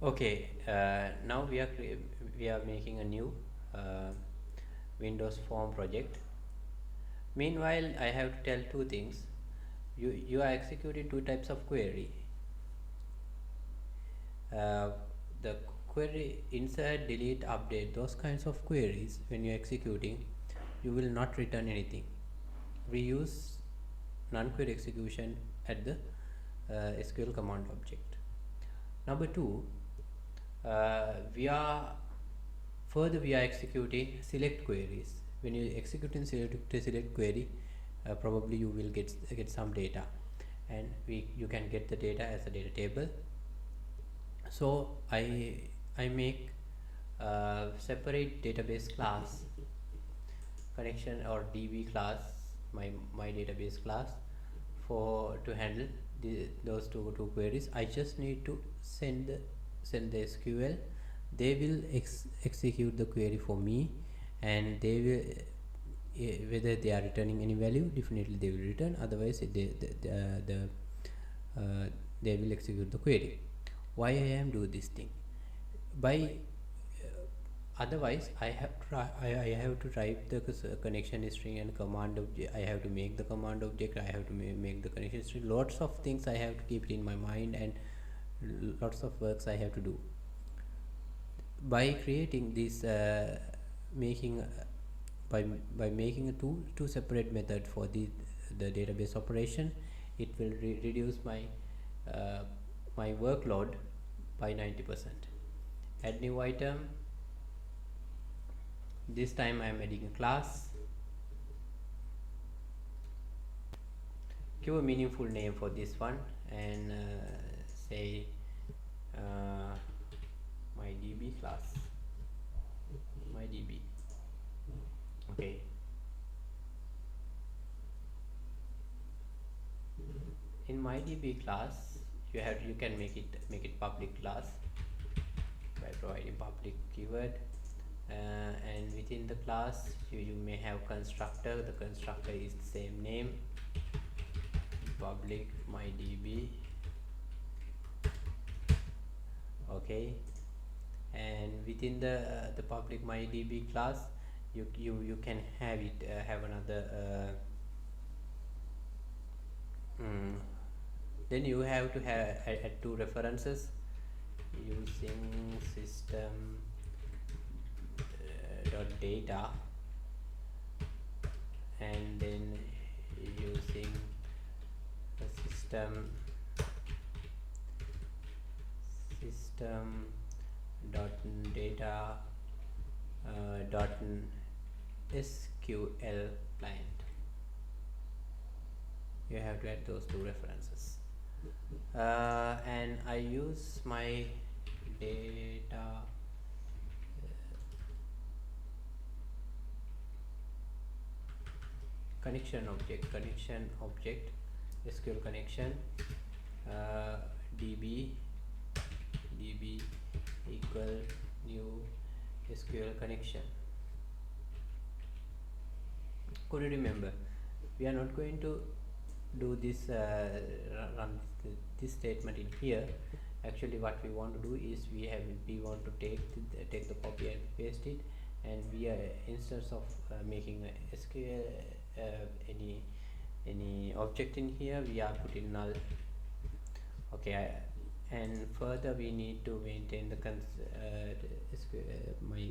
Okay, now we are making a new uh, Windows form project. Meanwhile, I have to tell two things. You are executing two types of query. Uh, the query insert, delete, update, those kinds of queries. When you're executing, you will not return anything. We use non-query execution at the SQL command object. Number two, we are executing select queries. When you execute in select query, probably you will get some data, and you can get the data as a data table. So I make separate database class connection, or DB class, my database class, for to handle those two queries. I just need to send the SQL. They will execute the query for me, and they will, whether they are returning any value, definitely they will return. Otherwise, they will execute the query. Why I am do this thing? By Otherwise, I have to write the connection string and command object. I have to make the command object. I have to make the connection string. Lots of things I have to keep it in my mind, and lots of works I have to do. By creating this, making by making a two separate method for the database operation, it will reduce uh, my workload by 90%. Add new item. This time I am adding a class. Give a meaningful name for this one, and say uh, my DB class, my DB. Okay. In my DB class, you can make it public class by providing public keyword, and within the class you may have constructor. The constructor is the same name, public my DB. Okay. And within the public my DB class, you can have it have another then you have to have add two references using system dot data, and then using the system dot data dot SQL client. You have to add those two references, and I use my data connection object SQL connection, db equal new SQL connection. Could you remember? We are not going to do this run this statement in here. Actually, what we want to do is we want to take the copy and paste it, and we are, instead of making a SQL any object in here, we are putting null. Okay. And further we need to maintain the my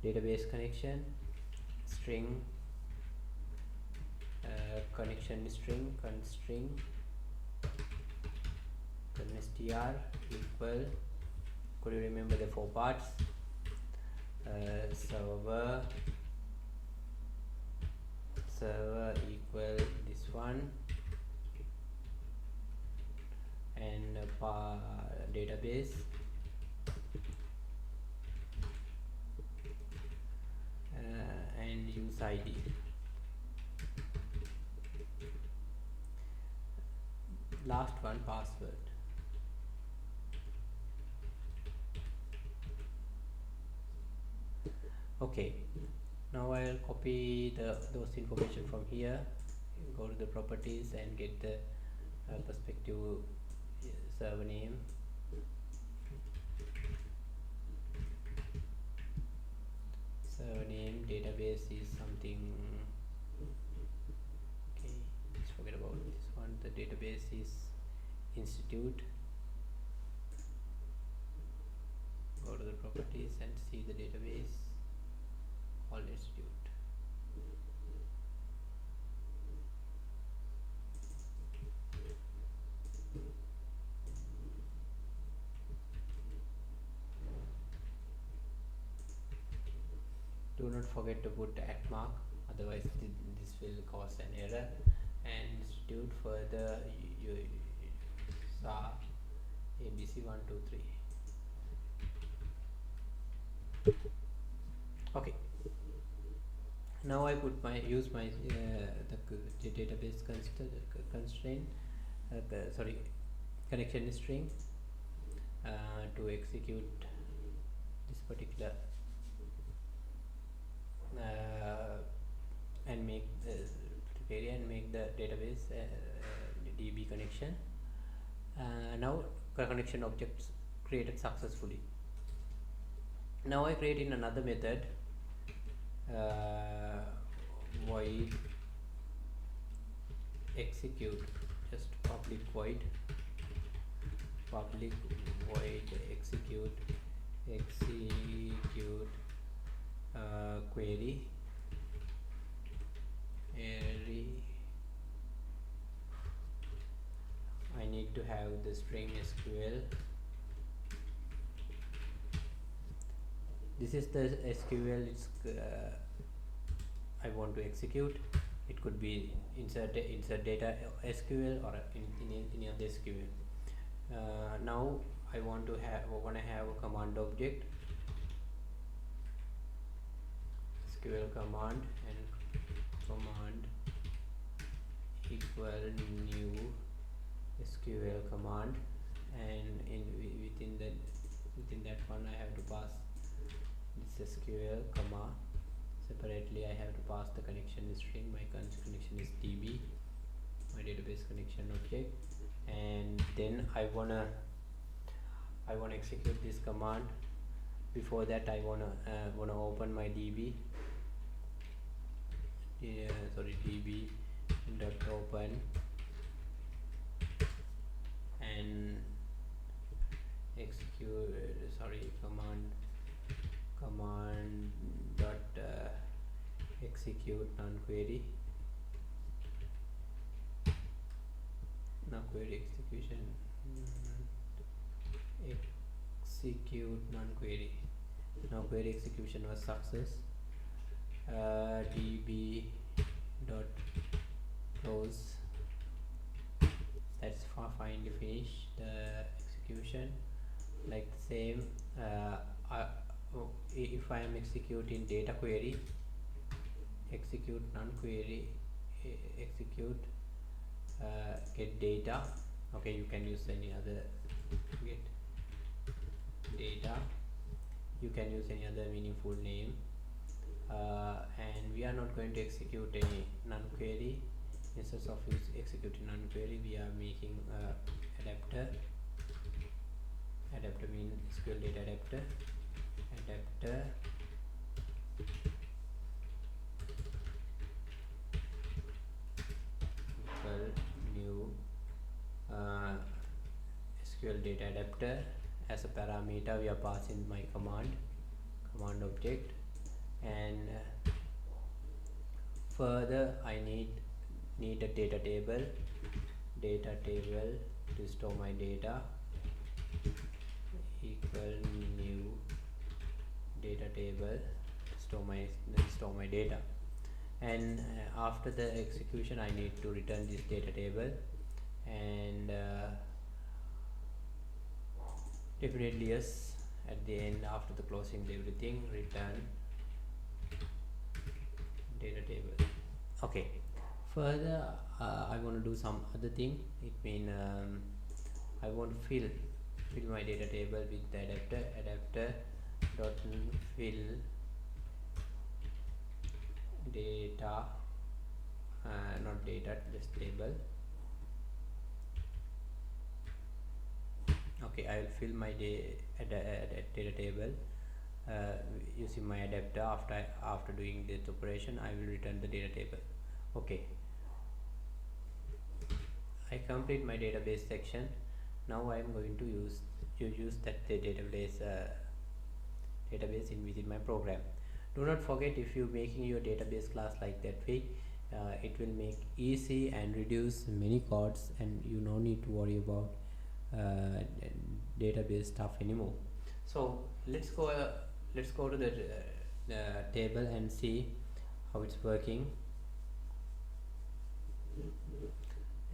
database connection string, connection string constring constr equal, could you remember the four parts? Server equal this one, and database and use ID. Last one, password. Okay, now I'll copy those information from here, go to the properties and get the perspective server name, database is something. Okay, let's forget about this one. The database is institute. Go to the properties and see the database, all institute. Do not forget to put at mark, otherwise this will cause an error. And institute further you saw ABC 1 2 3. Okay, now I put my use my the database constraint sorry, connection string to execute this particular and make query and make the database DB connection. Now connection objects created successfully. Now I create in another method void execute, just public void execute query I need to have the string SQL. This is the SQL it's I want to execute. It could be insert data SQL or in any other SQL. Now I want to have a command object, SQL command, and command equal new SQL command, and within that one I have to pass this SQL comma. Separately I have to pass the connection string. My connection is DB, my database connection object, and then I wanna execute this command. Before that I wanna open my DB. DB dot open and execute command dot execute non-query. Now query execution execute non-query. Now query execution was success. DB dot close. That's finally finished the execution. Like the same, if I am executing data query, execute non-query, execute get data. Okay, you can use any other get data. You can use any other meaningful name, and we are not going to execute any non-query. Instead of executing non-query, we are making adapter. Adapter means SQL data adapter. Adapter equal new SQL data adapter. As a parameter, we are passing my command object, and further I need a data table to store my data. Equal new data table to store my data, and after the execution I need to return this data table, and definitely yes, at the end after the closing everything, return data table. Okay, further I want to do some other thing. It means I want to fill my data table with the adapter dot fill data, not data, just table. Okay, I will fill my data table using my adapter. After doing this operation, I will return the data table. Okay, I complete my database section. Now I am going to use that database in within my program. Do not forget, if you making your database class like that way, it will make easy and reduce many codes, and you no need to worry about database stuff anymore. So let's go to the table and see how it's working.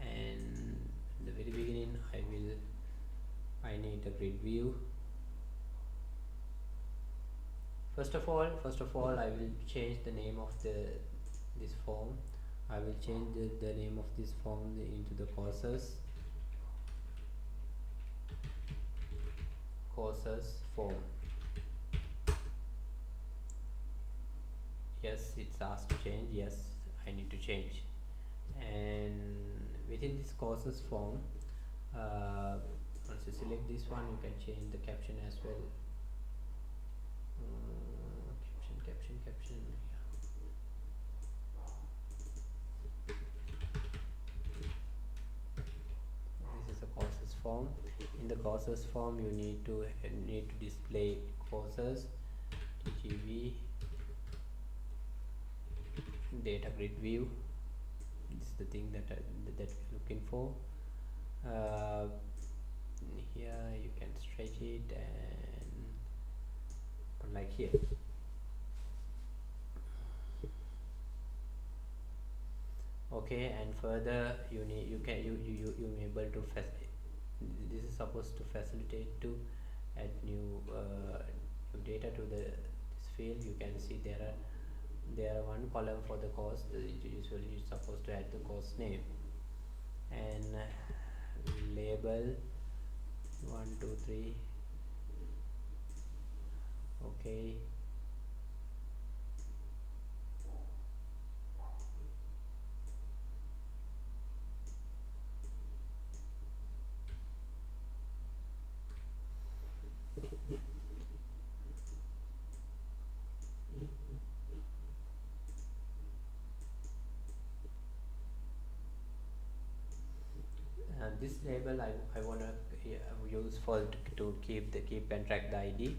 And in the very beginning, I need a grid view. First of all, I will change the name of this form. I will change the name of this form into the courses form. Yes, it's asked to change. Yes, I need to change. And within this courses form, once you select this one, you can change the caption as well. Caption. This is a courses form. In the courses form, you need to display courses, TGV, data grid view. This is the thing that we're looking for. Here you can stretch it and like here. Okay, and further you may able to this is supposed to facilitate to add new data to this field. You can see there are one column for the course. Usually it's supposed to add the course name and label 1 2 3. Okay, this label I want to use for to keep and track the ID,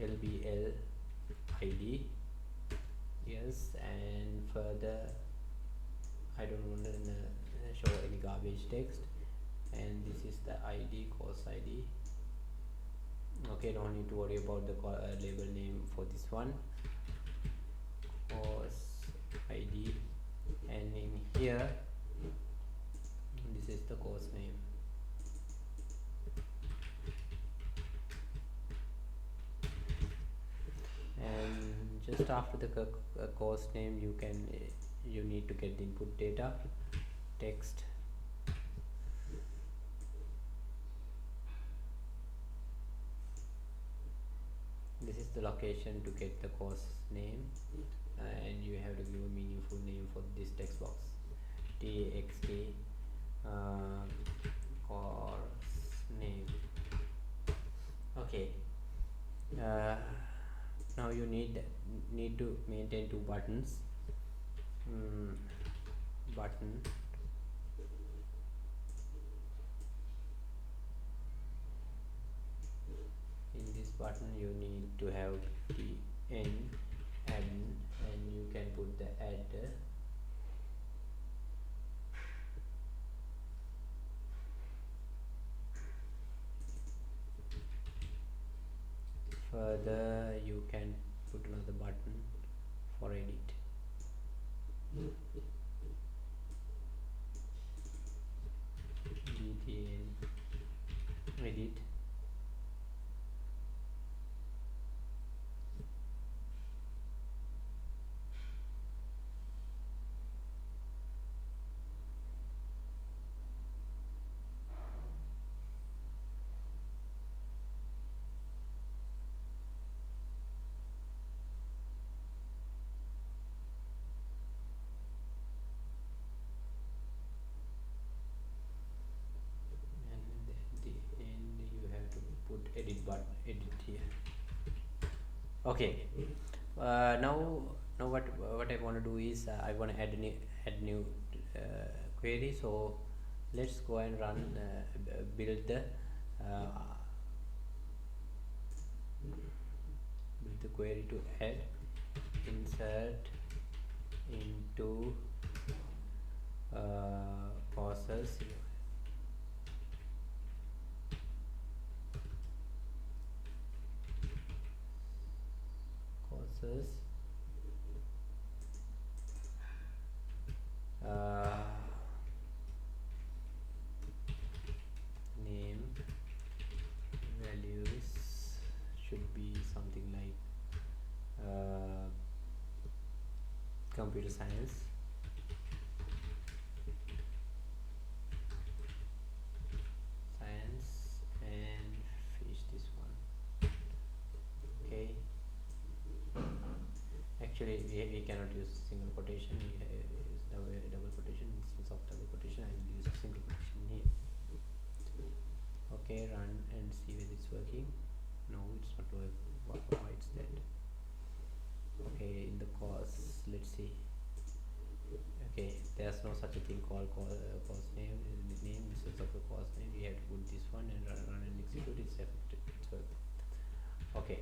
LBL ID. Yes, and further I don't want to show any garbage text, and this is the ID, course ID. Okay, don't need to worry about the label name for this one, course ID, and in here this is the course name. And just after the course name, you need to get the input data, text, this is the location to get the course name, and you have to give a meaningful name for this text box, txt course name. Okay, now you need to maintain two buttons. Button in this button you need to have the n and you can put the add. Further you can put another button for edit. DTN edit. And at the end you Okay. Now what I want to do is I want to add new query. So let's go and run build the query to add insert into courses courses uh, name values should be something like computer science, and finish this one. Okay, actually we cannot use single quotation, we use double quotation. Instead of double quotation I will use single quotation here. Okay, run and see whether it's working. No, it's not working. Why it's dead? Okay, in the course, let's see. Okay, there's no such a thing called course name. Name instead of the course name, we have to put this one and run and execute. It's effective. It's working. Okay,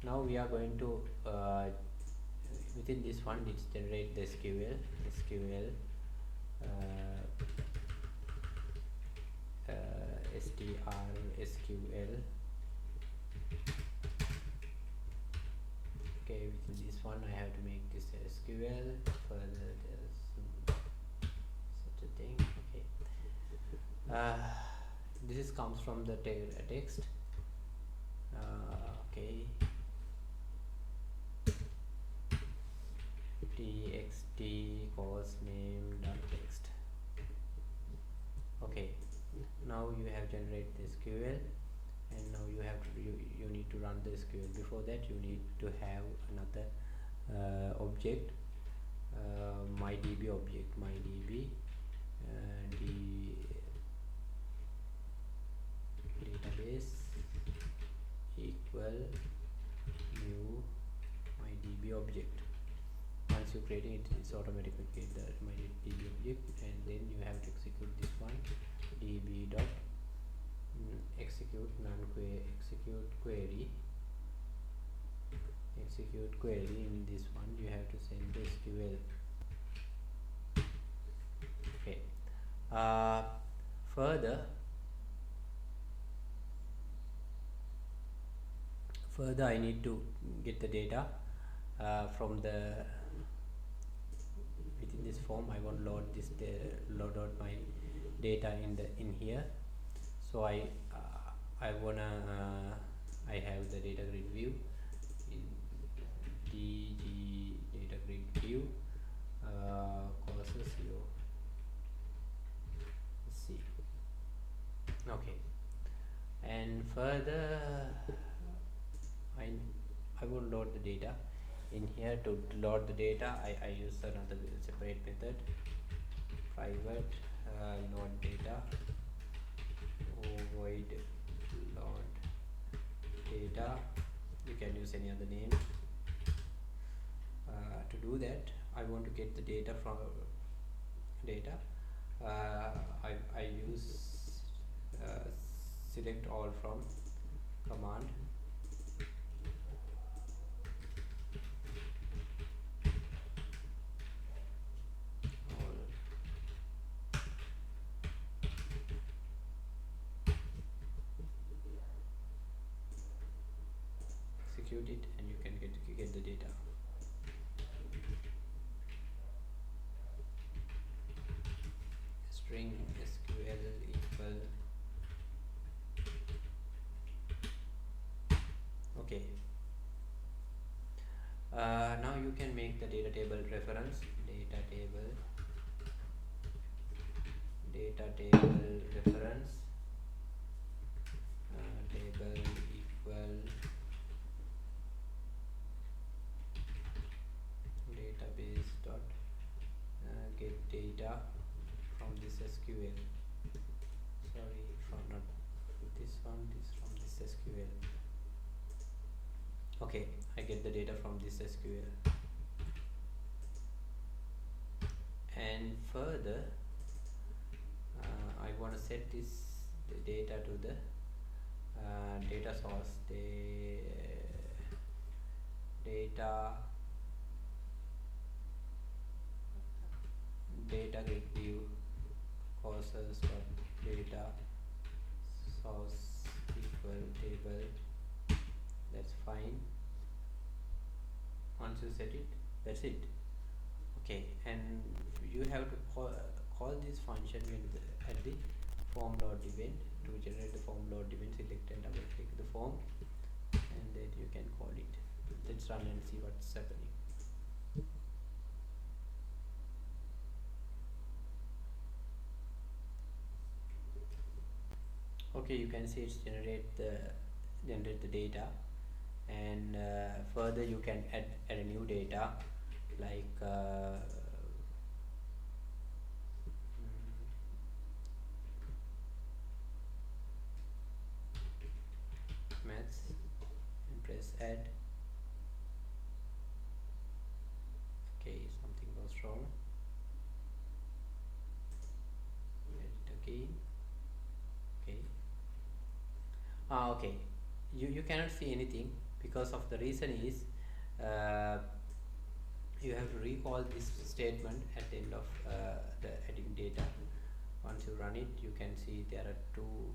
now we are going to within this one, let's generate the SQL SQL. Okay, within this one I have to make this SQL. Further, there's such a thing. Okay, this is comes from the text. Okay, txt course name dot text. Okay, now you have generated the SQL, and now you have to you need to run the SQL. Before that you need to have another object, mydb object, mydb database equal new mydb object. Once you create it, it's automatically create the mydb object, and then you have to execute this one, db dot execute query. In this one you have to send the SQL. Okay, further I need to get the data from the within this form. I want to load out my data in here. So I have the data grid view in DG data grid view courses view. Let's see. Okay, and further I will load the data in here. To load the data I use another separate method, private load data, void load data. You can use any other name. To do that I want to get the data from data. I use select all from command. Execute it and you can get the data. String SQL equal. Okay, now you can make the data table reference. Data table reference table equal database dot get data from this SQL. Sorry, from not this one, this from this SQL. Okay, I get the data from this SQL. And further, I want to set this data to the data source, data grid view causes data source equal table. That's fine. Once you set it, that's it. Okay, and you have to call this function at the form.event. To generate the form.event, select and double click the form, and then you can call it. Let's run and see what's happening. Okay, you can see it's generate the data, and further you can add a new data like maths, and press add. Okay, something goes wrong. Add it again. Okay. Okay, you cannot see anything because of the reason is you have to recall this statement at the end of the adding data. Once you run it, you can see there are two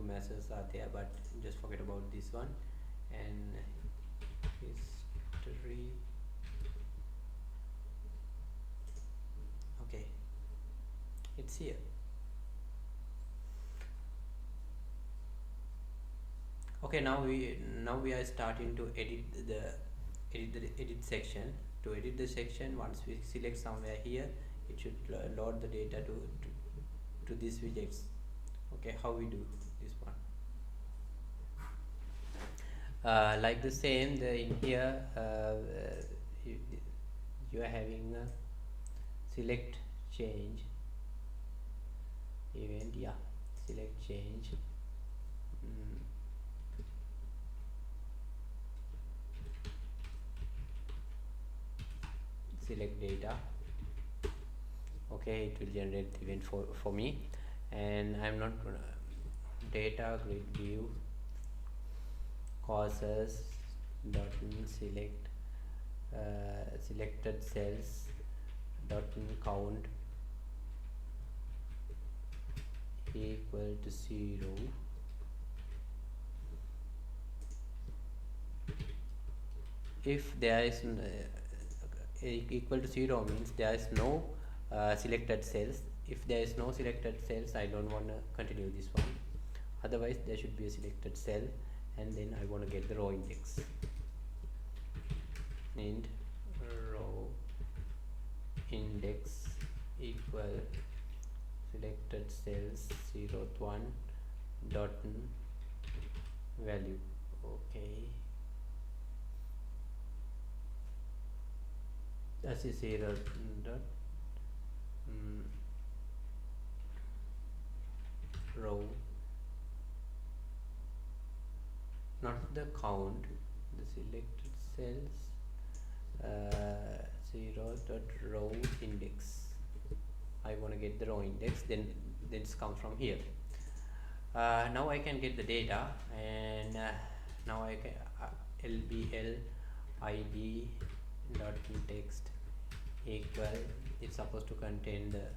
meshes are there, but just forget about this one. And history. Okay, it's here. Okay, now we are starting to edit the edit section. To edit the section, once we select somewhere here, it should load the data to these widgets. Okay, how we do this one? Like the same, in here you are having a select change event. Yeah, select change. Select data. Okay, it will generate the event for me, and I'm not gonna data grid view causes dot select selected cells dot count equal to 0. If there is equal to 0 means there is no selected cells. If there is no selected cells, I don't want to continue this one. Otherwise there should be a selected cell, and then I want to get the row index. Int row index equal selected cells 0th one dot value. Okay, that is 0 dot row, not the count, the selected cells 0 dot row index. I want to get the row index, then it's come from here. Now I can get the data, and now I can lbl id dot text equal, it's supposed to contain the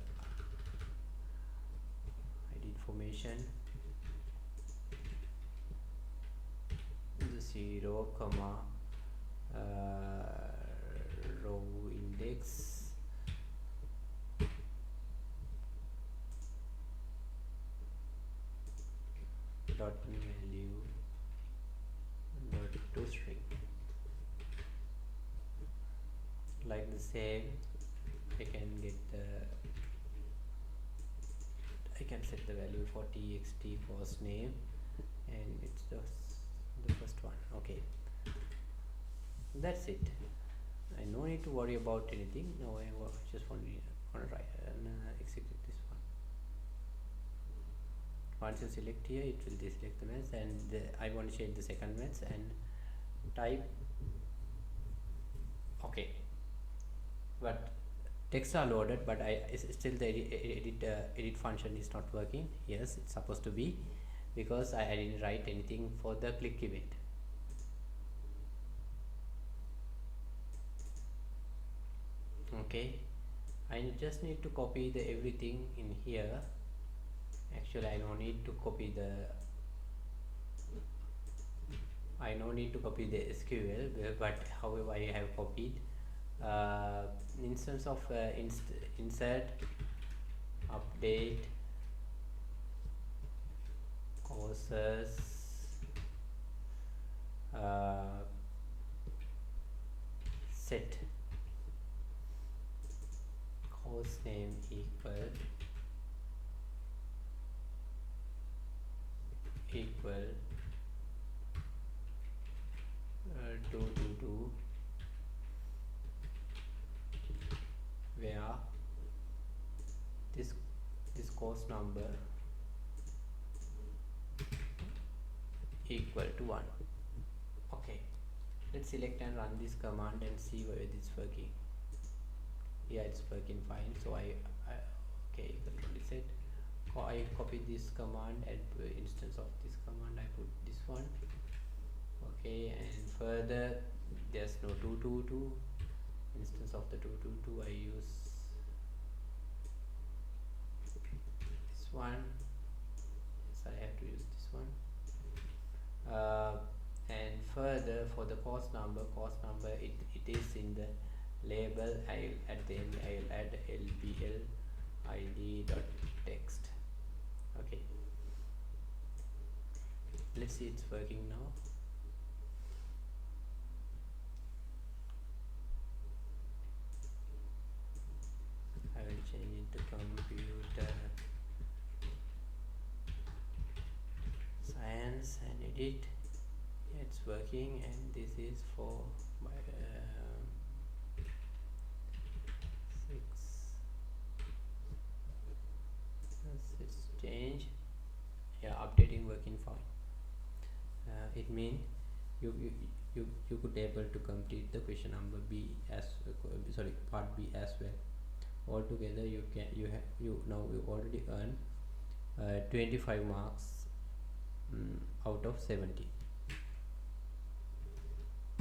id information, the 0 comma row index dot value dot toString. Like the same, I can set the value for txt first name, and it's the first one. Okay, that's it. I no need to worry about anything. Now I just want to write and execute this one. once you select here, it will deselect the maths, and I want to change the second maths and type okay. But texts are loaded, but still the edit function is not working. Yes, it's supposed to be, because I didn't write anything for the click event. Okay, I just need to copy the everything in here. Actually, I no need to copy the SQL, but however I have copied instance of insert, update, courses, set course name equal do where this course number equal to 1. Okay, let's select and run this command and see whether it's working. Yeah, it's working fine. So I okay, control set. I copy this command and instance of this command I put this one. Okay, and further there's no 222 instance of the 222. I use this one. Yes, I have to use this one. And further, for the course number, it is in the label. At the end I'll add lbl id dot text. Okay, let's see it's working now. I will change it to computer science and edit. Yeah, it's working, and this is for my 6. Let's change. Yeah, updating working fine. It means you could able to complete the question number B as part B as well. Altogether you already earn 25 marks out of 70.